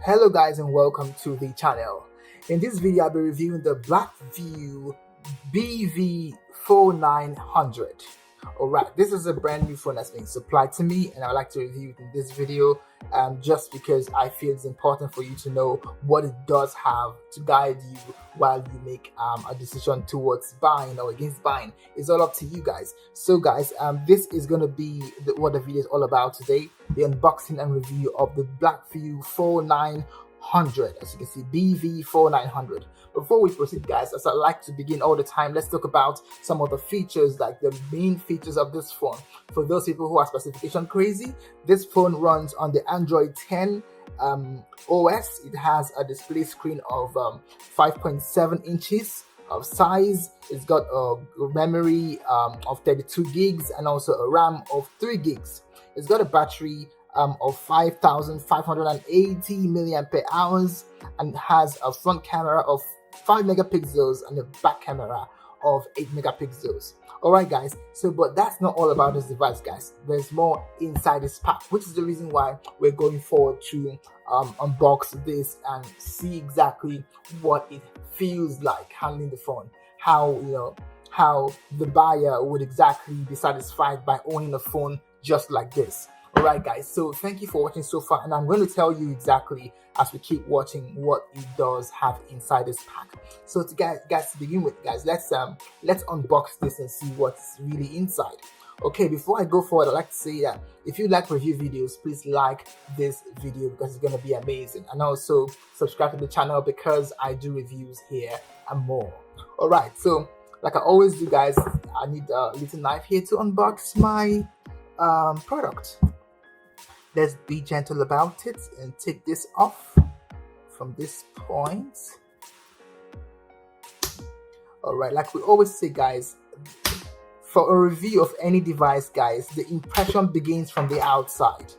Hello guys and welcome to the channel. In this video I'll be reviewing the Blackview BV4900. Alright, this is a brand new phone that's been supplied to me and I would like to review it in this video just because I feel it's important for you to know what it does have to guide you while you make a decision towards buying or against buying. It's all up to you guys. So guys, this is going to be what the video is all about today, the unboxing and review of the Blackview 4900, as you can see, BV4900. Before we proceed guys, as I like to begin all the time, let's talk about some of the features, like the main features of this phone. For those people who are specification crazy, this phone runs on the Android 10 OS. It has a display screen of 5.7 inches of size. It's got a memory of 32 gigs and also a RAM of 3 gigs. It's got a battery of 5,580 milliampere hours and has a front camera of 5 megapixels and a back camera of 8 megapixels. Alright guys, but that's not all about this device guys. There's more inside this pack, which is the reason why we're going forward to unbox this and see exactly what it feels like handling the phone, how the buyer would exactly be satisfied by owning a phone just like this. Alright guys, so thank you for watching so far, and I'm going to tell you exactly as we keep watching what it does have inside this pack. So to guys to begin with guys, let's unbox this and see what's really inside. Okay, before I go forward, I'd like to say that if you like review videos, please like this video because it's going to be amazing, and also subscribe to the channel because I do reviews here and more. Alright, so like I always do guys, I need a little knife here to unbox my product. Let's be gentle about it and take this off from this point. Alright, like we always say guys, for a review of any device guys, the impression begins from the outside.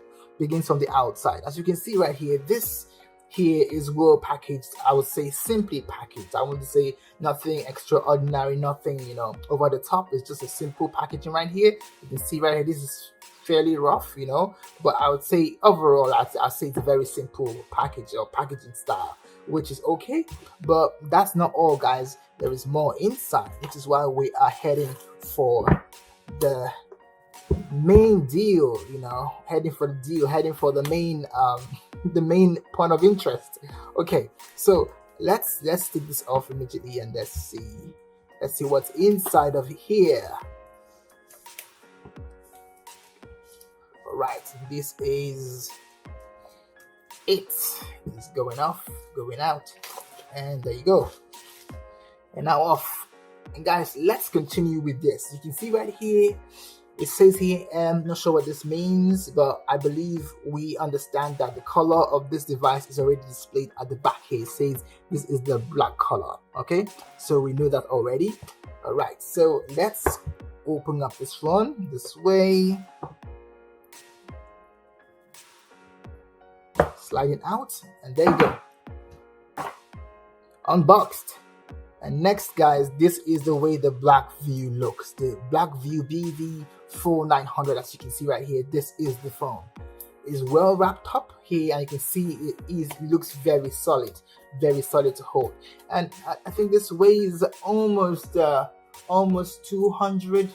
As you can see right here, this here is well packaged. I would say simply packaged. I wouldn't say nothing extraordinary, nothing over the top. It's just a simple packaging right here. You can see right here, this is fairly rough, but I would say overall I'd say it's a very simple package or packaging style, which is okay. But that's not all guys, there is more inside, which is why we are heading for the main deal, heading for the main the main point of interest. Okay, so let's take this off immediately and let's see what's inside of here. Right, this is it. It's going off, going out, and there you go. And now off. And guys, let's continue with this. You can see right here, it says here, I'm not sure what this means, but I believe we understand that the color of this device is already displayed at the back here. It says this is the black color. Okay, so we know that already. All right, so let's open up this phone this way. Sliding out, and there you go, unboxed. And next guys, this is the way the Blackview looks, the Blackview BV4900. As you can see right here, this is the phone. It's well wrapped up here, and you can see it looks very solid to hold. And I think this weighs almost 200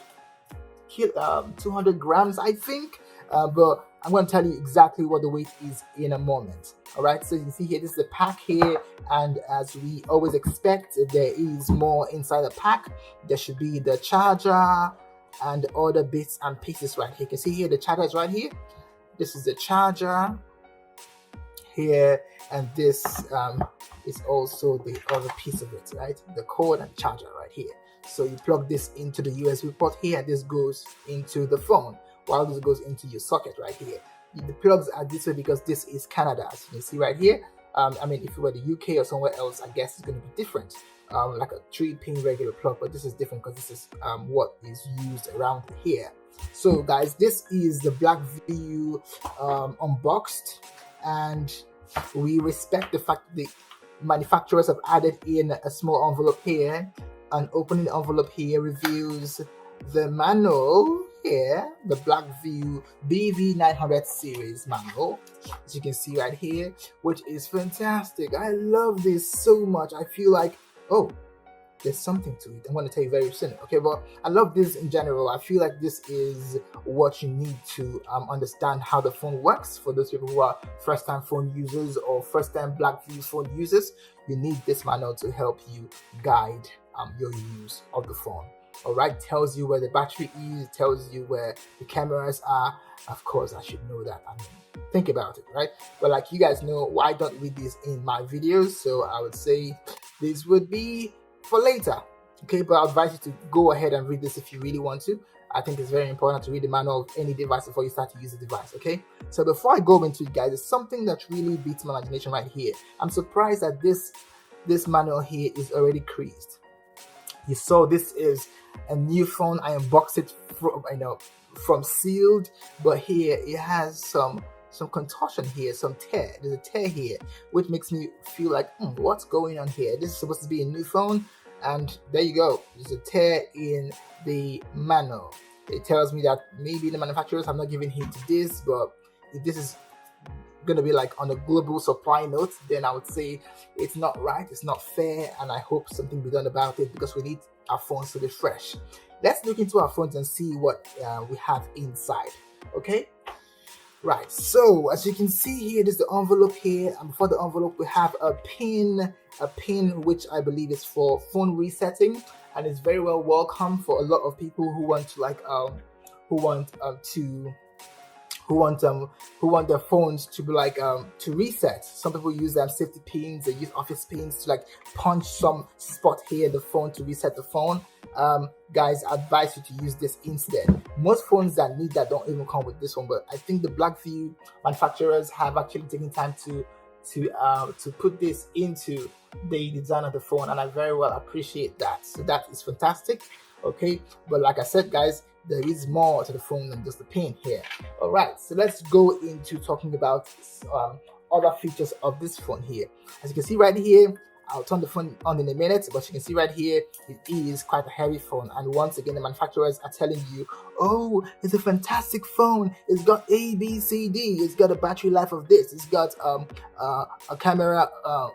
grams, I think, but I'm going to tell you exactly what the weight is in a moment. Alright, so you can see here, this is the pack here, and as we always expect, there is more inside the pack. There should be the charger and other bits and pieces right here. You can see here the charger is right here. This is the charger here, and this is also the other piece of it, right? The cord and charger right here. So you plug this into the USB port here, and this goes into the phone, while this goes into your socket right here. The plugs are this way because this is Canada, as you can see right here. I mean, if you were the UK or somewhere else, I guess it's going to be different, like a 3-pin regular plug, but this is different because this is what is used around here. So guys, this is the Blackview unboxed, and we respect the fact that the manufacturers have added in a small envelope here. An opening envelope here reveals the manual here the Blackview BV900 series manual, as you can see right here, which is fantastic. I love this so much. I feel like, oh, there's something to it. I'm going to tell you very soon. Okay, but I love this in general. I feel like this is what you need to understand how the phone works. For those people who are first-time phone users or first-time Blackview phone users, you need this manual to help you guide your use of the phone. All right, tells you where the battery is, tells you where the cameras are. Of course, I should know that. I mean, think about it, right? But like you guys know, I don't read this in my videos, so I would say this would be for later. Okay, but I advise you to go ahead and read this if you really want to. I think it's very important to read the manual of any device before you start to use the device. Okay, so before I go into it, guys, there's something that really beats my imagination right here. I'm surprised that this manual here is already creased. You saw this is a new phone. I unboxed it from sealed, but here it has some contortion here, some tear. There's a tear here, which makes me feel like, what's going on here? This is supposed to be a new phone, and there you go. There's a tear in the manual. It tells me that maybe the manufacturers have not given heed to this, but if this is going to be like on a global supply note, then I would say it's not right, it's not fair, and I hope something be done about it, because we need our phones to be fresh. Let's look into our phones and see what we have inside. Okay, right, so as you can see here, there's the envelope here, and before the envelope we have a pin which I believe is for phone resetting, and it's very well welcome for a lot of people who want their phones to be like to reset. Some people use safety pins, they use office pins to like punch some spot here in the phone to reset the phone. Guys, I advise you to use this instead. Most phones that need that don't even come with this one, but I think the Blackview manufacturers have actually taken time to put this into the design of the phone, and I very well appreciate that. So that is fantastic. Okay, but like I said, guys, there is more to the phone than just the pin here. All right, so let's go into talking about other features of this phone here. As you can see right here, I'll turn the phone on in a minute, but you can see right here, it is quite a heavy phone. And once again, the manufacturers are telling you, oh, it's a fantastic phone. It's got A, B, C, D. It's got a battery life of this. It's got a camera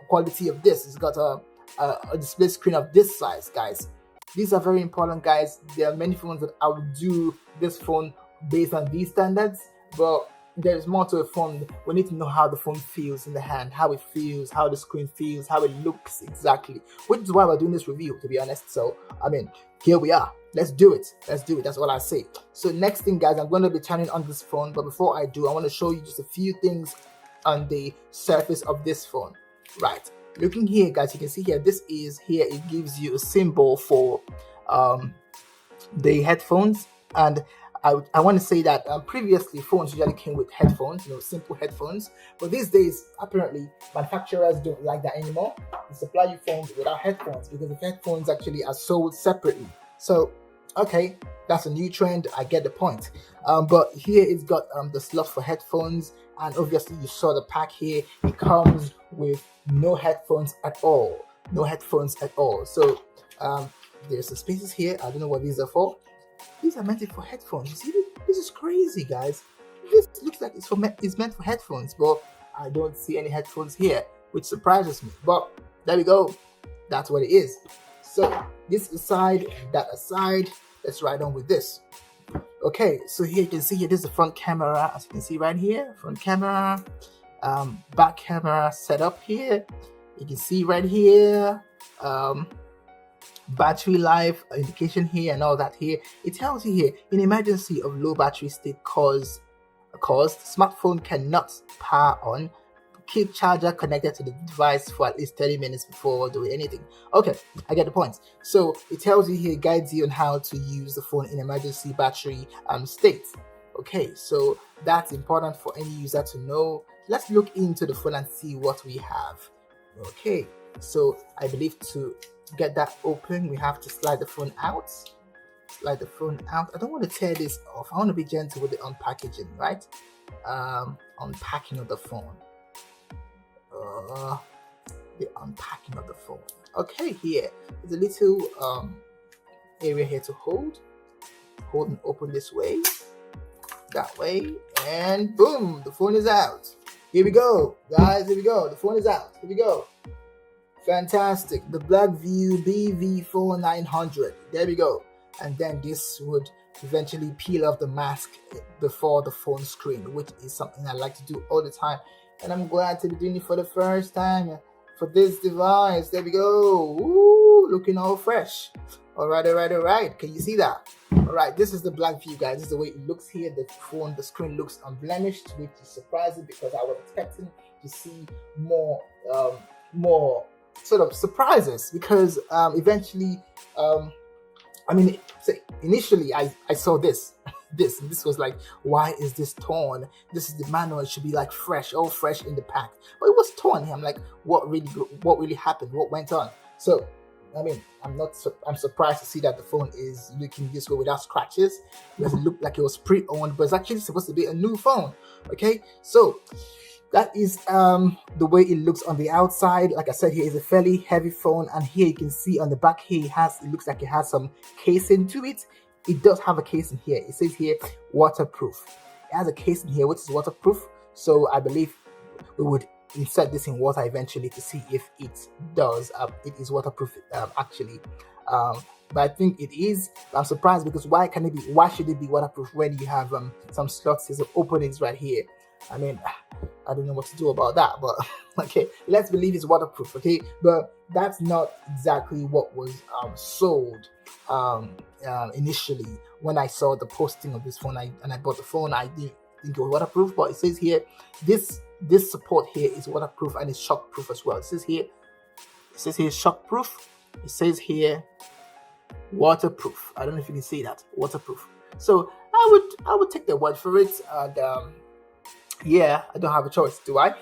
quality of this. It's got a display screen of this size, guys. These are very important, guys. There are many phones that I would do this phone based on these standards, but there's more to a phone. We need to know how the phone feels in the hand, how it feels, how the screen feels, how it looks exactly, which is why we're doing this review, to be honest. So, I mean, here we are. Let's do it. Let's do it. That's all I say. So next thing, guys, I'm going to be turning on this phone, but before I do, I want to show you just a few things on the surface of this phone. Right. Looking here, guys, you can see here, it gives you a symbol for the headphones. And I want to say that previously phones usually came with headphones, simple headphones, but these days apparently manufacturers don't like that anymore. They supply you phones without headphones, because the headphones actually are sold separately. So okay, that's a new trend, I get the point. But here it's got the slot for headphones, and obviously you saw the pack here. It comes with no headphones at all. So there's some spaces here. I don't know what these are for. These are meant for headphones. You see, this is crazy, guys. This looks like it's meant for headphones, but I don't see any headphones here, which surprises me. But there we go. That's what it is. So this aside, that aside, let's ride on with this. Okay, so here you can see this is the front camera, as you can see right here. Front camera, back camera setup here. You can see right here, battery life indication here and all that here. It tells you here, in emergency of low battery state caused, smartphone cannot power on. Keep charger connected to the device for at least 30 minutes before doing anything. Okay, I get the point. So it tells you here, guides you on how to use the phone in emergency battery state. Okay, so that's important for any user to know. Let's look into the phone and see what we have. Okay, so I believe to get that open, we have to slide the phone out. I don't want to tear this off. I want to be gentle with the unpackaging, right? Unpacking of the phone. The unpacking of the phone. Okay, here there's a little area here to hold. hold and open this way, that way, and boom, the phone is out. Here we go, guys. Here we go. The phone is out. Here we go. Fantastic. The Blackview BV4900. There we go. And then this would eventually peel off the mask before the phone screen, which is something I like to do all the time. And I'm glad to be doing it for the first time for this device. There we go. Ooh, looking all fresh. All right. Can you see that? All right, this is the Blackview, guys. This is the way it looks here. The phone, the screen looks unblemished, which is surprising because I was expecting to see more sort of surprises because eventually, I mean, initially I saw this. This was like, why is this torn? This is the manual. It should be like fresh, all fresh in the pack. But it was torn here. I'm like, what really happened? What went on? So, I mean, I'm surprised to see that the phone is looking this way without scratches because it looked like it was pre-owned, but it's actually supposed to be a new phone. Okay, so that is the way it looks on the outside. Like I said, here is a fairly heavy phone, and here you can see on the back here it looks like it has some casing to it. It does have a case in here. It says here waterproof. It has a case in here which is waterproof, so I believe we would insert this in water eventually to see if it is waterproof actually. But I think it is. I'm surprised because why should it be waterproof when you have some slots, some openings right here? I mean, I don't know what to do about that, but okay, let's believe it's waterproof. Okay, but that's not exactly what was sold initially when I saw the posting of this phone. And I bought the phone. I didn't think it was waterproof, but it says here this support here is waterproof and it's shockproof as well. It says here shockproof. It says here waterproof. I don't know if you can see that, waterproof. So I would take their word for it, and yeah, I don't have a choice, do I?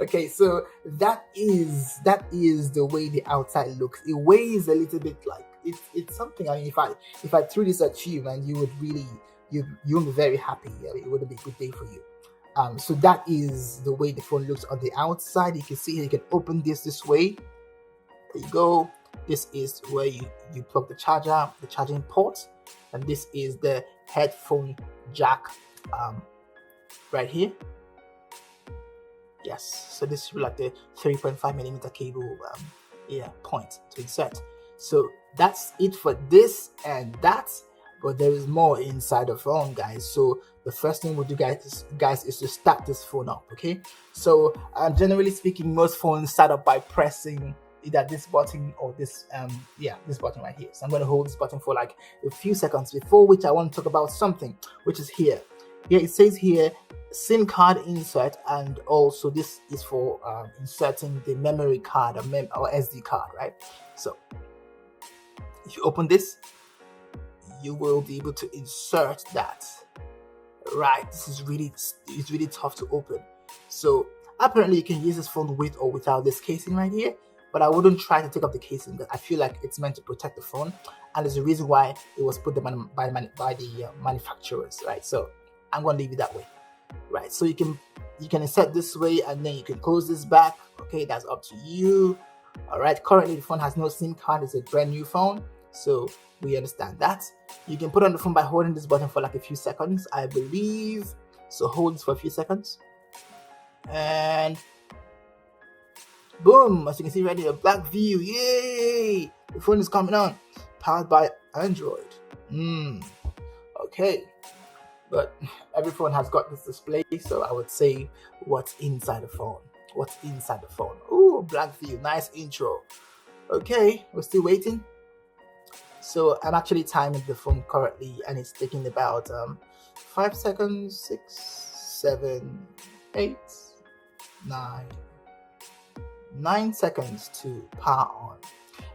Okay, so that is the way the outside looks. It weighs a little bit, like it's something. I mean, if I threw this at you, man, you would really you'll be very happy. It would be a good day for you. So that is the way the phone looks on the outside. You can see here, you can open this way. There you go. This is where you plug the charging port, and this is the headphone jack right here. Yes, so this is like the 3.5mm cable point to insert. So that's it for this and that, but there is more inside the phone, guys. So the first thing we'll do, guys, is to start this phone up. Okay, so generally speaking, most phones start up by pressing either this button or this this button right here. So I'm going to hold this button for like a few seconds, before which I want to talk about something, which is here. It says here SIM card insert, and also this is for inserting the memory card or SD card, right? So if you open this, you will be able to insert that. Right, it's really tough to open. So apparently you can use this phone with or without this casing right here, but I wouldn't try to take up the casing because I feel like it's meant to protect the phone, and there's a reason why it was put by the manufacturers, right? So I'm going to leave it that way, right? So you can insert this way, and then you can close this back. Okay, that's up to you. All right, currently the phone has no SIM card. It's a brand new phone, so we understand that. You can put on the phone by holding this button for like a few seconds, I believe. So hold this for a few seconds, and boom, as you can see right here, Blackview, yay! The phone is coming on, powered by Android. Okay. But every phone has got this display, so I would say what's inside the phone. Ooh, Blackview, nice intro. Okay, we're still waiting. So I'm actually timing the phone currently, and it's taking about 5 seconds, 6, 7, 8, 9 seconds to power on.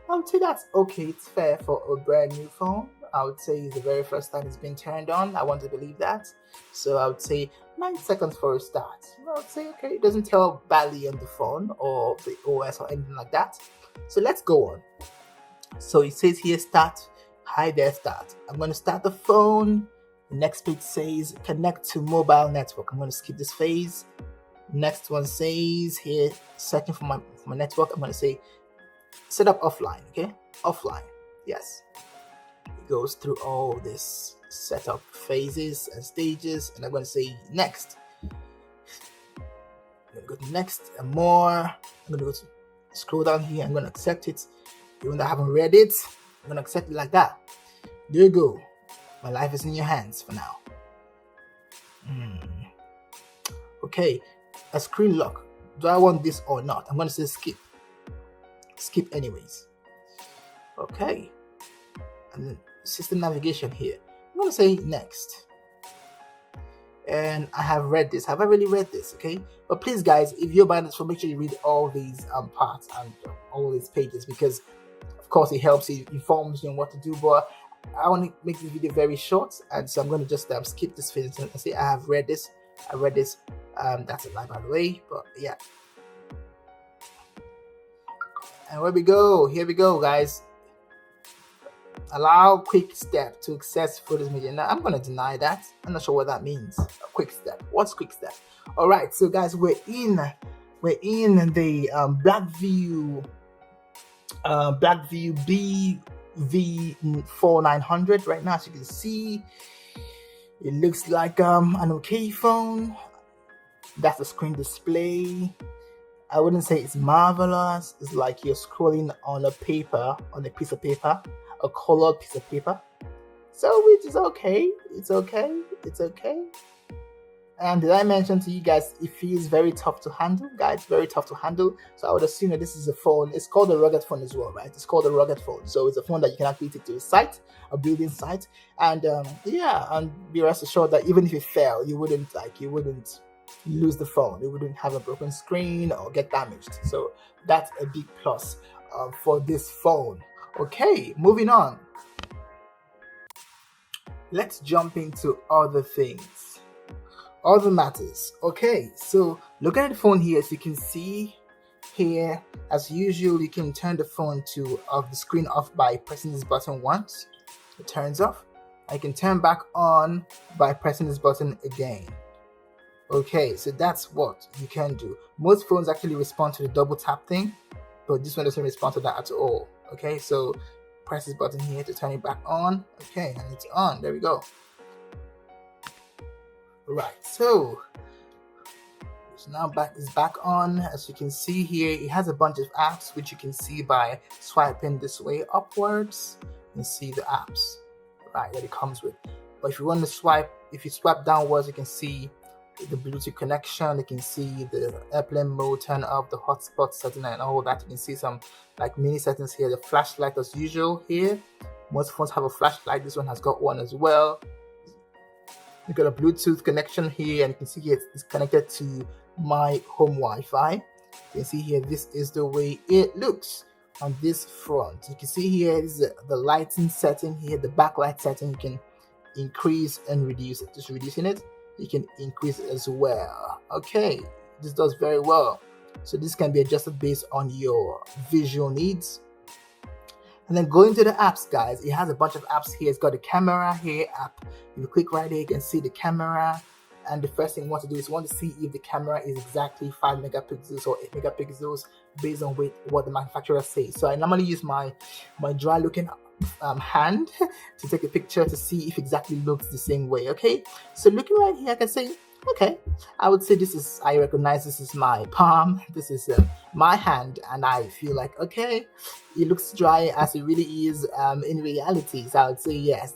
I would say that's okay. It's fair for a brand new phone. I would say it's the very first time it's been turned on. I want to believe that. So I would say 9 seconds for a start. I would say, okay, it doesn't tell badly on the phone or the OS or anything like that. So let's go on. So it says here, start. Hi there, start. I'm going to start the phone. The next page says connect to mobile network. I'm going to skip this phase. Next one says here, searching for my network. I'm going to say set up offline. Okay, offline. Yes. Goes through all this set up phases and stages, and I'm going to say next. I'm going to go to next and more. I'm going to go to scroll down here. I'm going to accept it. Even though I haven't read it, I'm going to accept it like that. There you go. My life is in your hands for now. Okay, a screen lock. Do I want this or not? I'm going to say skip. Skip anyways. Okay. And then system navigation here. I'm going to say next. And I have read this. Have I really read this? Okay. But please, guys, if you're buying this, make sure you read all these parts and all these pages, because of course it helps, it informs you on what to do. But I want to make this video very short, and so I'm going to just skip this phase and say I have read this. I read this. That's a lie, by the way, but yeah. And here we go, guys. Allow quick step to access photos media. Now I'm going to deny that. I'm not sure what that means. A quick step. What's quick step? All right, so guys, we're in the Blackview BV4900 right now. As you can see, it looks like an okay phone. That's the screen display. I wouldn't say it's marvelous. It's like you're scrolling on a piece of paper, a colored piece of paper. So which is okay. It's okay. And did I mention to you guys, it feels very tough to handle, guys, very tough to handle. So I would assume that this is a phone. It's called a rugged phone as well, right? It's called a rugged phone. So it's a phone that you can actually take to a site, a building site. And yeah, and be rest assured that even if it fell, you wouldn't lose the phone. It wouldn't have a broken screen or get damaged. So that's a big plus for this phone. Okay, moving on. Let's jump into other things. Other matters. Okay, so looking at the phone here, as you can see here, as usual, you can turn the phone to the screen off by pressing this button once. It turns off. I can turn back on by pressing this button again. Okay, so that's what you can do. Most phones actually respond to the double tap thing, but this one doesn't respond to that at all. Okay, so press this button here to turn it back on. Okay, and it's on. There we go. Right, so now it's back on. As you can see here, it has a bunch of apps, which you can see by swiping this way upwards and see the apps, right, that it comes with. But if you want to swipe, if you swipe downwards, you can see the Bluetooth connection, you can see the airplane mode, turn off the hotspot setting and all that. You can see some like mini settings here, the flashlight as usual here. Most phones have a flashlight. This one has got one as well. You got a Bluetooth connection here, and you can see here it's connected to my home Wi-Fi. You can see here, this is the way it looks on this front. You can see here is the lighting setting here, the backlight setting. You can increase and reduce it. Just reducing it, you can increase it as well. Okay, this does very well. So this can be adjusted based on your visual needs. And then going to the apps, guys, it has a bunch of apps here. It's got the camera here app. If you click right here, you can see the camera. And the first thing you want to do is you want to see if the camera is exactly 5 megapixels or 8 megapixels based on what the manufacturer says. So I normally use my dry looking hand to take a picture to see if it exactly looks the same way. Okay, so looking right here, I can say, okay, I would say I recognize this is my palm, this is my hand, and I feel like, okay, it looks dry as it really is in reality. So I would say, yes,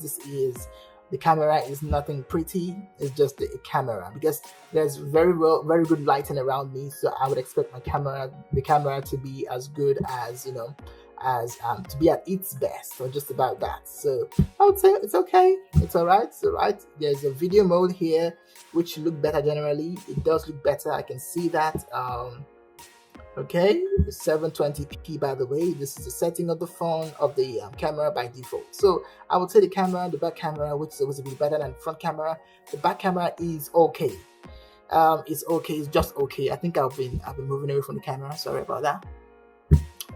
the camera is nothing pretty, it's just the camera, because there's very good lighting around me, so I would expect the camera to be as good as, to be at its best, or just about that. So I would say it's okay, it's alright. There's a video mode here which look better generally. It does look better, I can see that. Okay, 720p, by the way. This is the setting of the phone, of the camera by default. So I would say the back camera, which is supposed to be better than the front camera, the back camera is okay. It's okay, it's just okay. I think I've been moving away from the camera, sorry about that.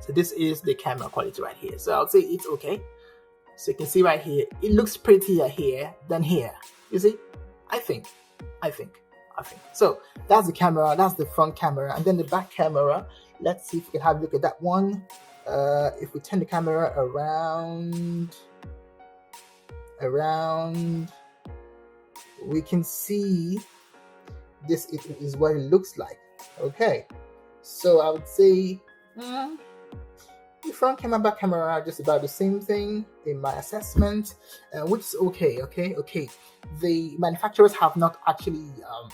So this is the camera quality right here. So I'll say it's okay. So you can see right here, it looks prettier here than here. You see? I think. So that's the camera, that's the front camera, and then the back camera. Let's see if we can have a look at that one. If we turn the camera around, we can see this is what it looks like. Okay, so I would say the front camera, back camera are just about the same thing in my assessment, which is okay. The manufacturers have not actually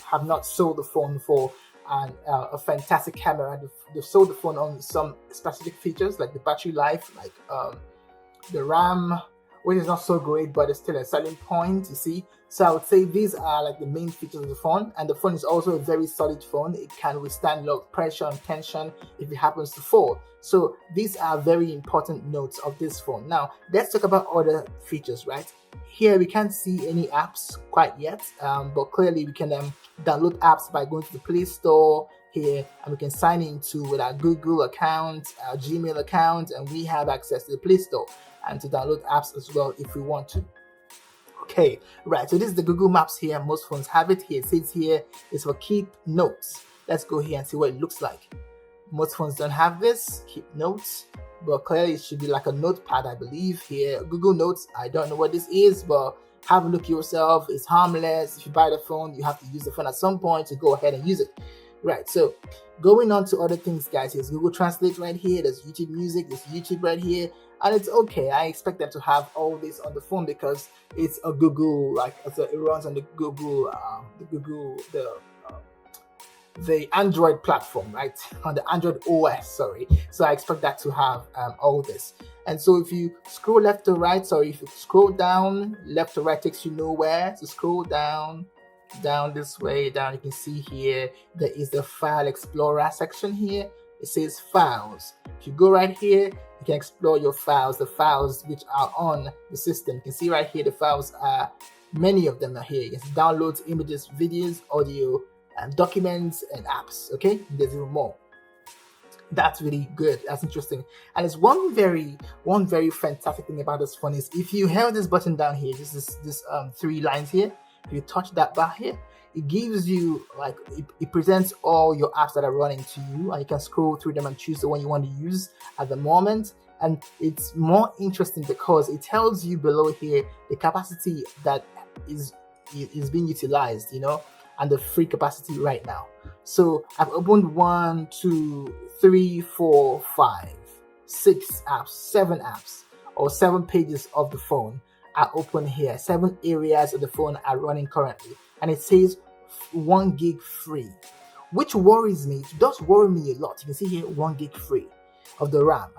have not sold the phone for a fantastic camera. They've sold the phone on some specific features like the battery life, like the RAM, which is not so great, but it's still a selling point, you see. So I would say these are like the main features of the phone, and the phone is also a very solid phone. It can withstand a lot of pressure and tension if it happens to fall. So these are very important notes of this phone. Now let's talk about other features, right? Here we can't see any apps quite yet, but clearly we can download apps by going to the Play Store here, and we can sign into with our Google account, our Gmail account, and we have access to the Play Store and to download apps as well if we want to. Okay, right, so this is the Google Maps here. Most phones have it here. It says here it's for keep notes. Let's go here and see what it looks like. Most phones don't have this, keep notes, but clearly it should be like a notepad, I believe. Here, Google Notes, I don't know what this is, but have a look yourself. It's harmless. If you buy the phone, you have to use the phone at some point to go ahead and use it. Right, so going on to other things, guys, here's Google Translate right here. There's YouTube Music, there's YouTube right here, and it's okay. I expect them to have all this on the phone because it's a Google, like it runs on the Google, the Android platform, right? On the Android OS, sorry. So I expect that to have all this. And so if you scroll left to right, sorry, if you scroll down, left to right takes you nowhere. So scroll down this way, down, you can see here, there is the File Explorer section here. It says Files. If you go right here, you can explore your files, the files which are on the system. You can see right here, the files are, many of them are here. You can download images, videos, audio, and documents and apps. Okay, there's even more. That's really good. That's interesting. And it's one very fantastic thing about this phone is if you held this button down here, this three lines here. If you touch that bar here, it gives you like it presents all your apps that are running to you, and you can scroll through them and choose the one you want to use at the moment. And it's more interesting because it tells you below here the capacity that is being utilized, you know, and the free capacity right now. So I've opened 1, 2, 3, 4, 5, 6 apps, 7 apps, or 7 pages of the phone are open here. 7 areas of the phone are running currently, and it says 1 gig free, which worries me. It does worry me a lot. You can see here 1 gig free of the RAM.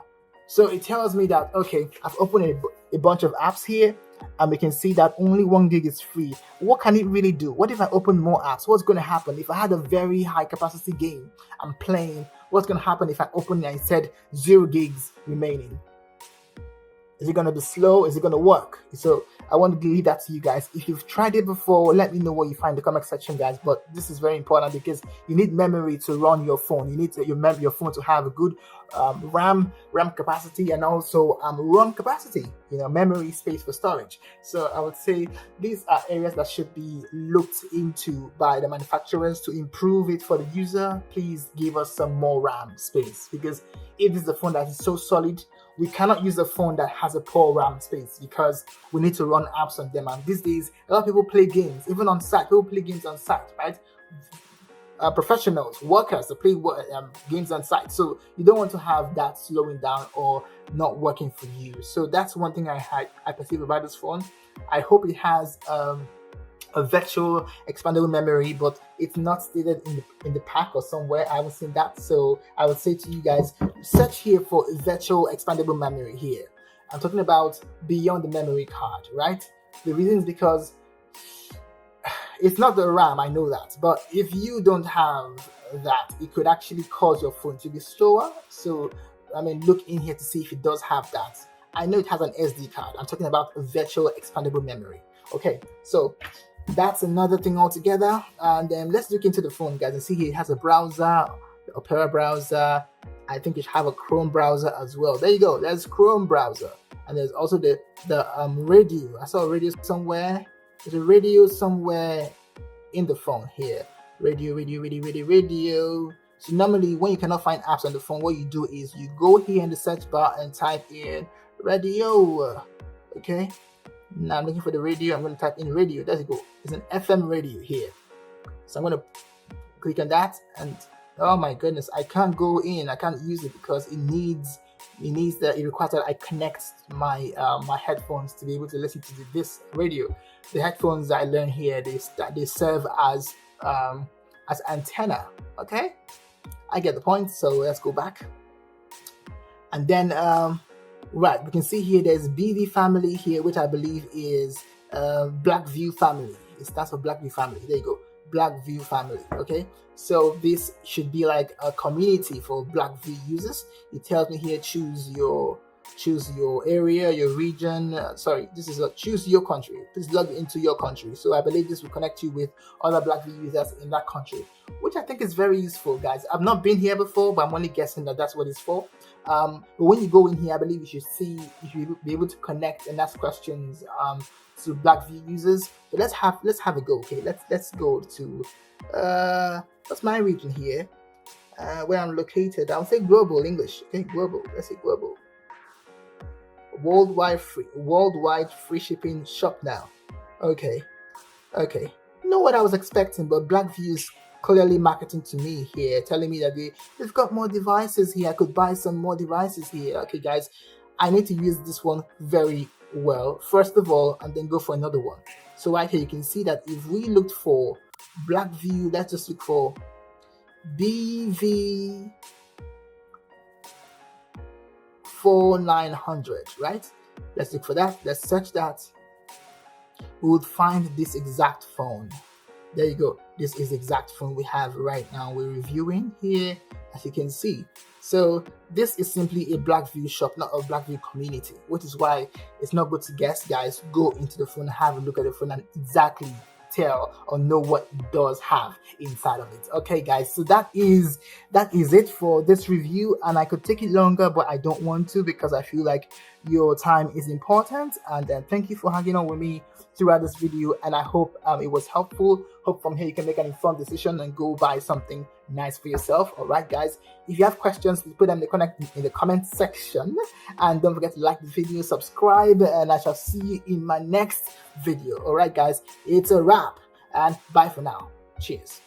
So it tells me that, okay, I've opened a bunch of apps here, and we can see that only 1 gig is free. What can it really do? What if I open more apps? What's going to happen if I had a very high capacity game I'm playing? What's going to happen if I open it and it said 0 gigs remaining? Is it going to be slow? Is it going to work? So I want to leave that to you guys. If you've tried it before, let me know what you find in the comment section, guys. But this is very important because you need memory to run your phone. You need your phone to have a good RAM capacity and also ROM capacity, memory space for storage. So I would say these are areas that should be looked into by the manufacturers to improve it for the user. Please give us some more RAM space, because if it's a phone that is so solid, we cannot use a phone that has a poor RAM space because we need to run apps on them. And these days, a lot of people play games, even on site. People play games on site, right? Professionals, workers, they play games on site. So you don't want to have that slowing down or not working for you. So that's one thing I perceive about this phone. I hope it has a virtual expandable memory, but it's not stated in the pack or somewhere. I haven't seen that. So I would say to you guys, search here for virtual expandable memory here. I'm talking about beyond the memory card, right? The reason is because it's not the RAM, I know that, but if you don't have that, it could actually cause your phone to be slower. So look in here to see if it does have that. I know it has an SD card. I'm talking about a virtual expandable memory. Okay, so that's another thing altogether. And then let's look into the phone, guys, and see here it has a browser, the Opera browser. I think it should have a Chrome browser as well. There you go, there's Chrome browser. And there's also the radio. I saw a radio somewhere. There's a radio somewhere in the phone here. Radio. So normally when you cannot find apps on the phone, what you do is you go here in the search bar and type in radio. Okay, Now I'm looking for the radio. I'm going to type in radio. There you go. It's an FM radio here. So I'm going to click on that, and oh my goodness, I can't go in. I can't use it because it requires that I connect my my headphones to be able to listen to this radio. The headphones that I learned here, they serve as antenna. Okay, I get the point. So let's go back, and then right, we can see here there's BV family here, which I believe is Blackview family. It stands for Blackview family. There you go, Blackview family. Okay, so this should be like a community for Blackview users. It tells me here choose your area, your region. This is choose your country. Please log into your country. So I believe this will connect you with other Blackview users in that country, which I think is very useful, guys. I've not been here before, but I'm only guessing that that's what it's for. But when you go in here, I believe you should be able to connect and ask questions to Blackview users. So let's have a go. Okay, let's go to what's my region here, where I'm located. I'll say global English. Okay, global. Let's say global. Worldwide free shipping, shop now. Okay. Know what I was expecting, but Blackview's clearly marketing to me here, telling me that they've got more devices here. I could buy some more devices here. Okay, guys, I need to use this one very well first of all, and then go for another one. So right here you can see that if we looked for Blackview, let's just look for BV4900, right? Let's look for that. Let's search that. We would find this exact phone. There you go. This is the exact phone we have right now. We're reviewing here, as you can see. So this is simply a Blackview shop, not a Blackview community, which is why it's not good to guess, guys. Go into the phone, have a look at the phone, and exactly tell or know what it does have inside of it. Okay, guys, so that is it for this review, and I could take it longer, but I don't want to because I feel like your time is important. And thank you for hanging on with me throughout this video, and I hope it was helpful. Hope from here you can make an informed decision and go buy something nice for yourself. All right, guys, if you have questions, put them in the comment section, and don't forget to like the video, subscribe, and I shall see you in my next video. All right, guys, it's a wrap, and bye for now. Cheers.